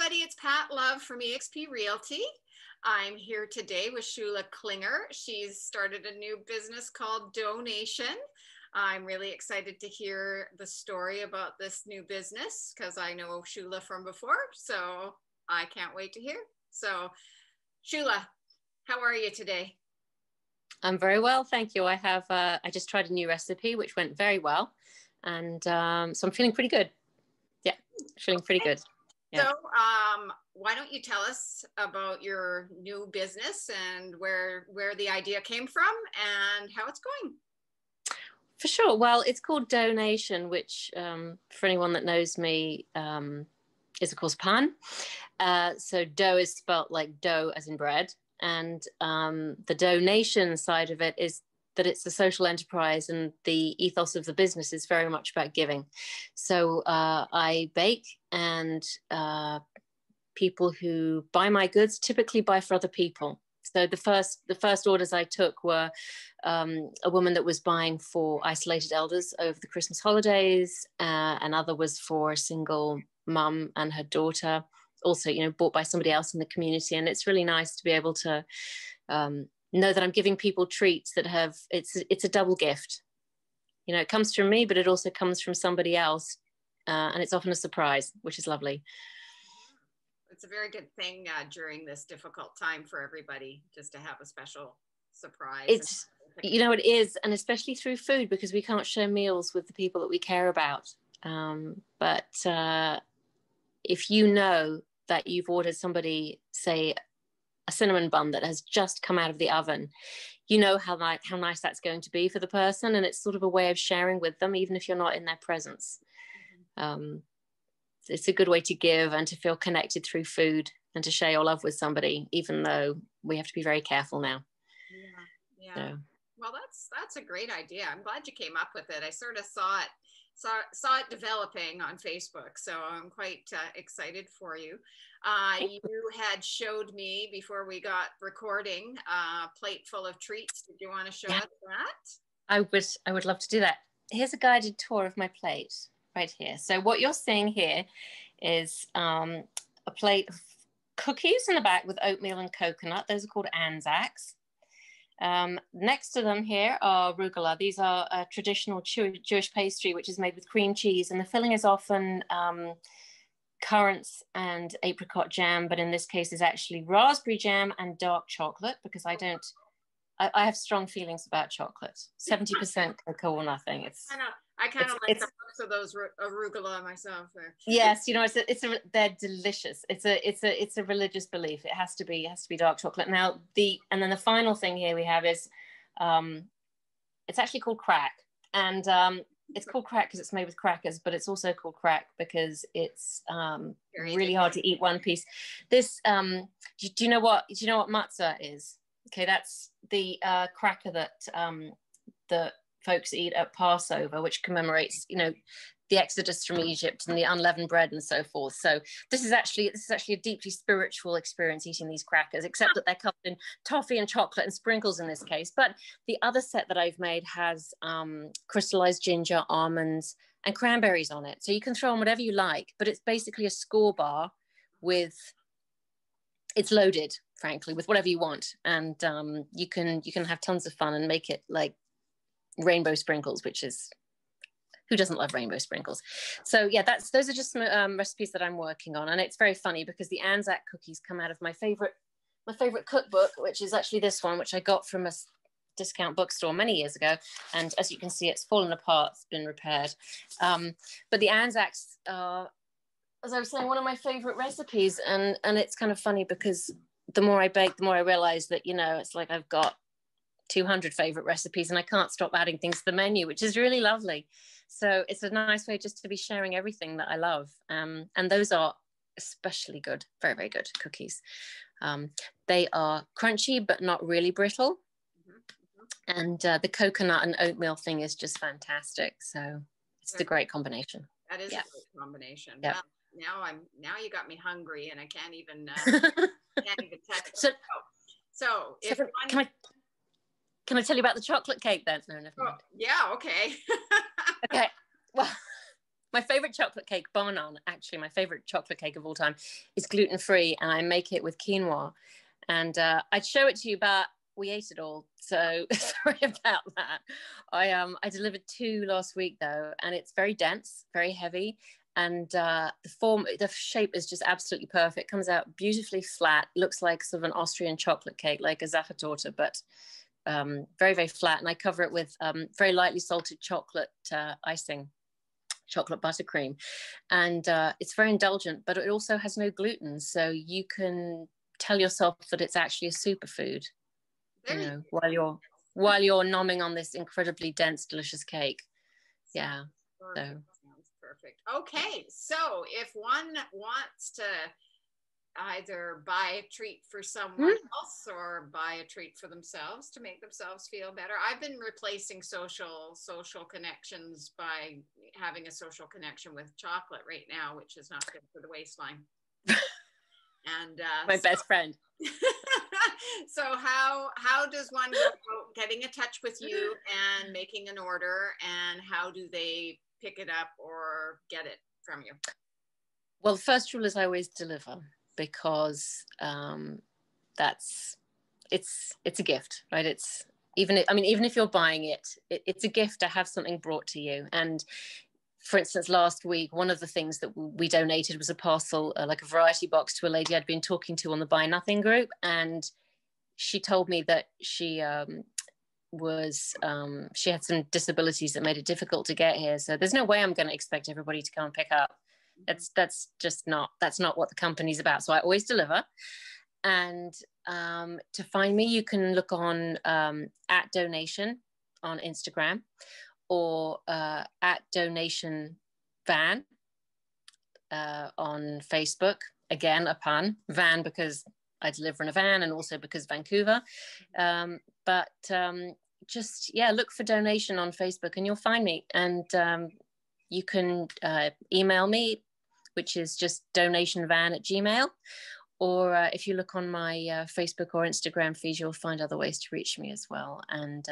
everybody, it's Pat Love from eXp Realty. I'm here today with Shula Klinger. She's started a new business called Doughnation. I'm really excited to hear the story about this new business because I know Shula from before, so I can't wait to hear. So Shula, how are you today? I'm very well, thank you. I just tried a new recipe which went very well, and so I'm feeling pretty good. Yeah, feeling pretty good. Yeah. So why don't you tell us about your new business and where the idea came from and how it's going? For sure. Well, it's called Doughnation, which for anyone that knows me is of course pun. So dough is spelt like dough as in bread, and the donation side of it is that it's a social enterprise, and the ethos of the business is very much about giving. So I bake, and people who buy my goods typically buy for other people. So the first orders I took were a woman that was buying for isolated elders over the Christmas holidays. Another was for a single mum and her daughter, also, you know, bought by somebody else in the community. And it's really nice to be able to know that I'm giving people treats that have, it's a double gift. You know, it comes from me, but it also comes from somebody else. And it's often a surprise, which is lovely. It's a very good thing during this difficult time for everybody, just to have a special surprise. It's, you know, it is, and especially through food, because we can't share meals with the people that we care about. But if you know that you've ordered somebody, say, a cinnamon bun that has just come out of the oven, you know how nice that's going to be for the person, and it's sort of a way of sharing with them, even if you're not in their presence. It's a good way to give and to feel connected through food and to share your love with somebody, even though we have to be very careful now. Yeah. So. Well, that's a great idea. I'm glad you came up with it. I sort of saw it developing on Facebook, so I'm quite excited for you. You had showed me before we got recording a plate full of treats. Did you want to show us that? I would love to do that. Here's a guided tour of my plate right here. So what you're seeing here is a plate of cookies in the back with oatmeal and coconut. Those are called Anzacs. Next to them here are Arugula. These are a traditional Jewish pastry, which is made with cream cheese, and the filling is often currants and apricot jam, but in this case is actually raspberry jam and dark chocolate, because I have strong feelings about chocolate. 70% cocoa or nothing. I kind of like the looks of those arugula myself. Yes, you know, they're delicious. It's a religious belief. It has to be dark chocolate. Now and then the final thing here we have is it's actually called crack, and it's called crack because it's made with crackers, but it's also called crack because it's really hard to eat one piece. This do you know what matzah is? Okay, that's the cracker that folks eat at Passover, which commemorates, you know, the exodus from Egypt and the unleavened bread and so forth. So this is actually a deeply spiritual experience, eating these crackers, except that they're covered in toffee and chocolate and sprinkles in this case. But the other set that I've made has crystallized ginger, almonds, and cranberries on it. So you can throw on whatever you like, but it's basically a score bar it's loaded, frankly, with whatever you want. And you can have tons of fun and make it like rainbow sprinkles, which is, who doesn't love rainbow sprinkles? So yeah, those are just some recipes that I'm working on. And it's very funny because the Anzac cookies come out of my favorite cookbook, which is actually this one, which I got from a discount bookstore many years ago. And as you can see, it's fallen apart, it's been repaired. But the Anzacs are, as I was saying, one of my favorite recipes. And it's kind of funny because the more I bake, the more I realize that, you know, it's like I've got 200 favorite recipes and I can't stop adding things to the menu, which is really lovely. So it's a nice way just to be sharing everything that I love. And those are especially good, very, very good cookies. They are crunchy, but not really brittle. And the coconut and oatmeal thing is just fantastic. So it's a great combination. That is a great combination. Yeah. Well, now you got me hungry and I can't even touch it. So can I tell you about the chocolate cake then? No, never mind. Yeah, okay. Okay. Well, my favorite favorite chocolate cake, bar none, actually, my favorite chocolate cake of all time, is gluten-free, and I make it with quinoa. And I'd show it to you, but we ate it all. So sorry about that. I delivered 2 last week though, and it's very dense, very heavy. And the shape is just absolutely perfect. Comes out beautifully flat. Looks like sort of an Austrian chocolate cake, like a Zaffertorte, but very, very flat. And I cover it with very lightly salted chocolate icing, chocolate buttercream. And it's very indulgent, but it also has no gluten. So you can tell yourself that it's actually a superfood, you know, while you're nomming on this incredibly dense, delicious cake. Yeah. So. Sounds perfect. Okay, so if one wants to either buy a treat for someone else or buy a treat for themselves to make themselves feel better, I've been replacing social connections by having a social connection with chocolate right now, which is not good for the waistline. And my best friend. So how does one go about getting in touch with you and making an order, and how do they pick it up or get it from you? Well, the first rule is I always deliver, because it's a gift, right? It's even if you're buying it, it's a gift to have something brought to you. And for instance, last week, one of the things that we donated was a parcel, like a variety box, to a lady I'd been talking to on the Buy Nothing group. And she told me that she had some disabilities that made it difficult to get here. So there's no way I'm going to expect everybody to come and pick up. That's not what the company's about. So I always deliver. And to find me, you can look on at Doughnation on Instagram, or at Doughnation Van on Facebook. Again, a pun, van, because I deliver in a van, and also because Vancouver. Just look for Doughnation on Facebook and you'll find me. And you can email me, which is just doughnationvan@gmail.com. Or if you look on my Facebook or Instagram feed, you'll find other ways to reach me as well. And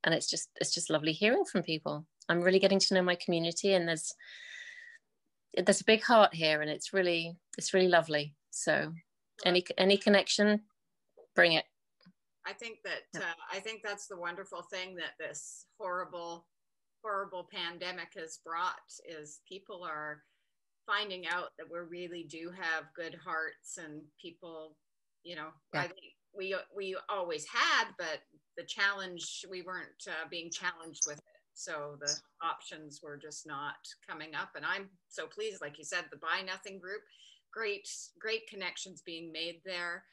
it's just lovely hearing from people. I'm really getting to know my community, and there's a big heart here, and it's really lovely. So any connection, bring it. I think that's the wonderful thing that this horrible pandemic has brought, is people are finding out that we really do have good hearts, and people, I think we always had, but the challenge, we weren't being challenged with it. So the options were just not coming up. And I'm so pleased, like you said, the Buy Nothing group, great connections being made there.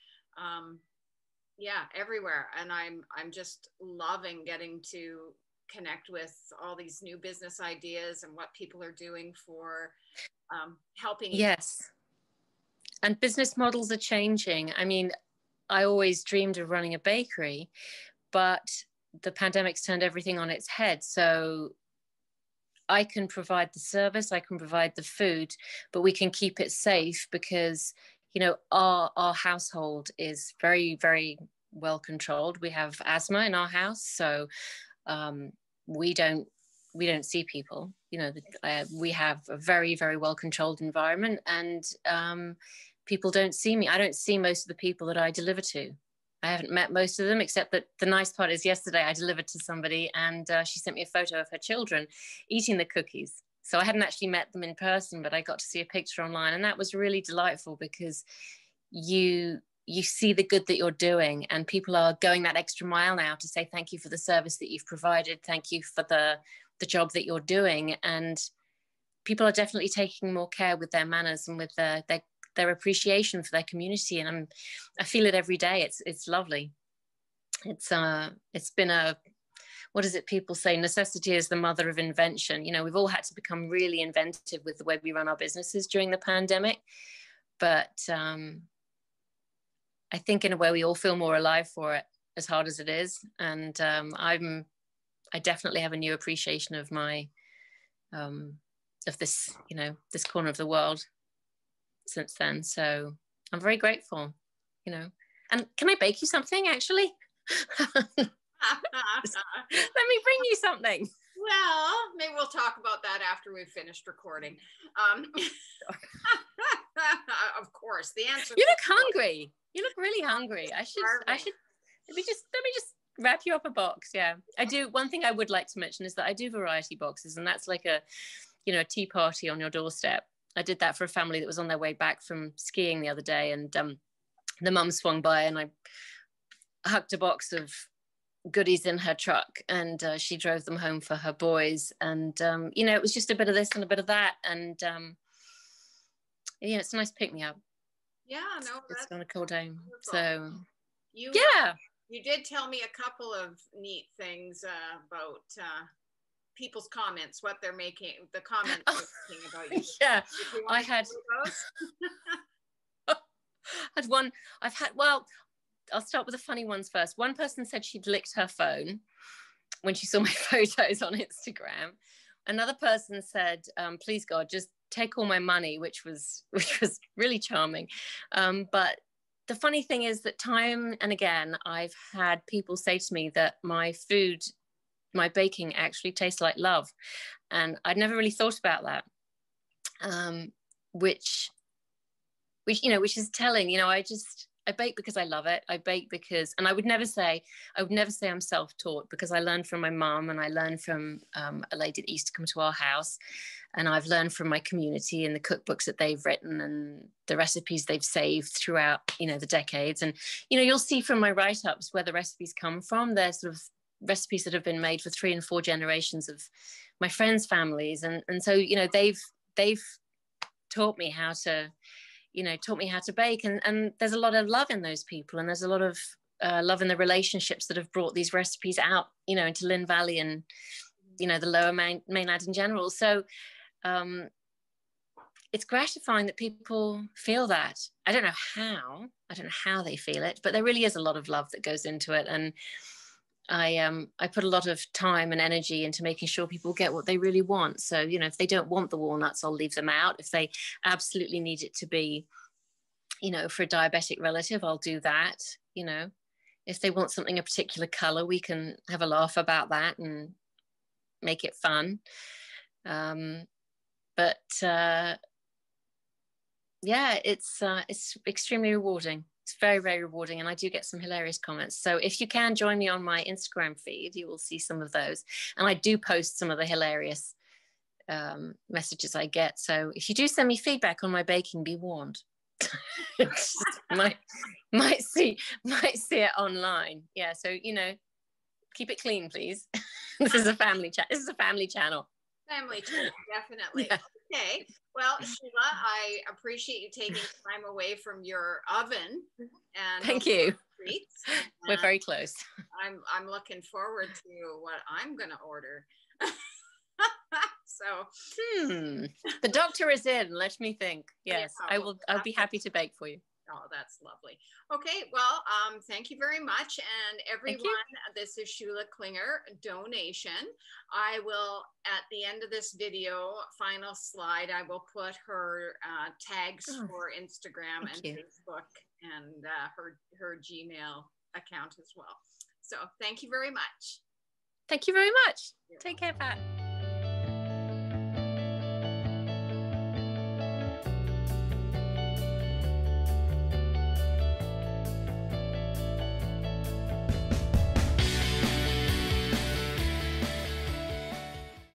Everywhere. And I'm just loving getting to connect with all these new business ideas and what people are doing for helping. Yes. And business models are changing. I mean, I always dreamed of running a bakery, but the pandemic's turned everything on its head. So I can provide the service, I can provide the food, but we can keep it safe, because, our household is very, very well controlled. We have asthma in our house, so we don't see people. We have a very, very well controlled environment, and people don't see me. I don't see most of the people that I deliver to. I haven't met most of them, except that the nice part is yesterday I delivered to somebody, and she sent me a photo of her children eating the cookies. So I hadn't actually met them in person, but I got to see a picture online, and that was really delightful, because you see the good that you're doing, and people are going that extra mile now to say thank you for the service that you've provided, thank you for the job that you're doing. And people are definitely taking more care with their manners and with their appreciation for their community. And I feel it every day. It's lovely. It's been what is it people say? Necessity is the mother of invention. We've all had to become really inventive with the way we run our businesses during the pandemic. But I think in a way we all feel more alive for it, as hard as it is. And I definitely have a new appreciation of my of this, this corner of the world since then. So I'm very grateful, And can I bake you something, actually? Let me bring you something. Well, maybe we'll talk about that after we've finished recording. Of course, the answer. You look hungry. You look really hungry. I should let me just wrap you up a box. Yeah, I do. One thing I would like to mention is that I do variety boxes, and that's like a, you know, a tea party on your doorstep. I did that for a family that was on their way back from skiing the other day, and the mum swung by, and I hucked a box of goodies in her truck, and she drove them home for her boys, and you know, it was just a bit of this and a bit of that, and yeah, it's a nice pick me up. Yeah, no, it's on a cool day. Wonderful. So you did tell me a couple of neat things about people's comments, what they're making, the comments they're making about you. Yeah, I had well, I'll start with the funny ones first. One person said she'd licked her phone when she saw my photos on Instagram. Another person said, please God, just take all my money, which was really charming. But the funny thing is that time and again, I've had people say to me that my food, my baking actually tastes like love. And I'd never really thought about that, which, you know, which is telling. You know, I bake because I love it. I bake because, and I would never say I'm self-taught, because I learned from my mom, and I learned from a lady that used to come to our house, and I've learned from my community and the cookbooks that they've written and the recipes they've saved throughout, you know, the decades. And, you know, you'll see from my write-ups where the recipes come from. They're sort of recipes that have been made for 3 and 4 generations of my friends' families. And so, you know, they've taught me how to, you know, taught me how to bake, and there's a lot of love in those people, and there's a lot of love in the relationships that have brought these recipes out, you know, into Lynn Valley and, you know, the lower mainland in general. So it's gratifying that people feel that. I don't know how they feel it, but there really is a lot of love that goes into it, and I put a lot of time and energy into making sure people get what they really want. So, you know, if they don't want the walnuts, I'll leave them out. If they absolutely need it to be, you know, for a diabetic relative, I'll do that. You know, if they want something a particular color, we can have a laugh about that and make it fun. But yeah, it's extremely rewarding. It's very, very rewarding, and I do get some hilarious comments. So if you can join me on my Instagram feed, you will see some of those, and I do post some of the hilarious messages I get. So if you do send me feedback on my baking, be warned. might see it online. Yeah, so, you know, keep it clean, please. This is a family chat. This is a family channel. Family channel, definitely. Yeah. Okay. Well, Shula, I appreciate you taking time away from your oven. And thank you. Treats. We're very close. I'm looking forward to what I'm going to order. So the doctor is in. Let me think. Yes, yeah, I'll be happy to bake for you. Oh, that's lovely. Okay, well, thank you very much. And everyone, this is Shula Klinger, Doughnation. I will, at the end of this video, final slide, I will put her tags for Instagram and Facebook, and her Gmail account as well. So thank you very much. Thank you very much. Take care, Pat.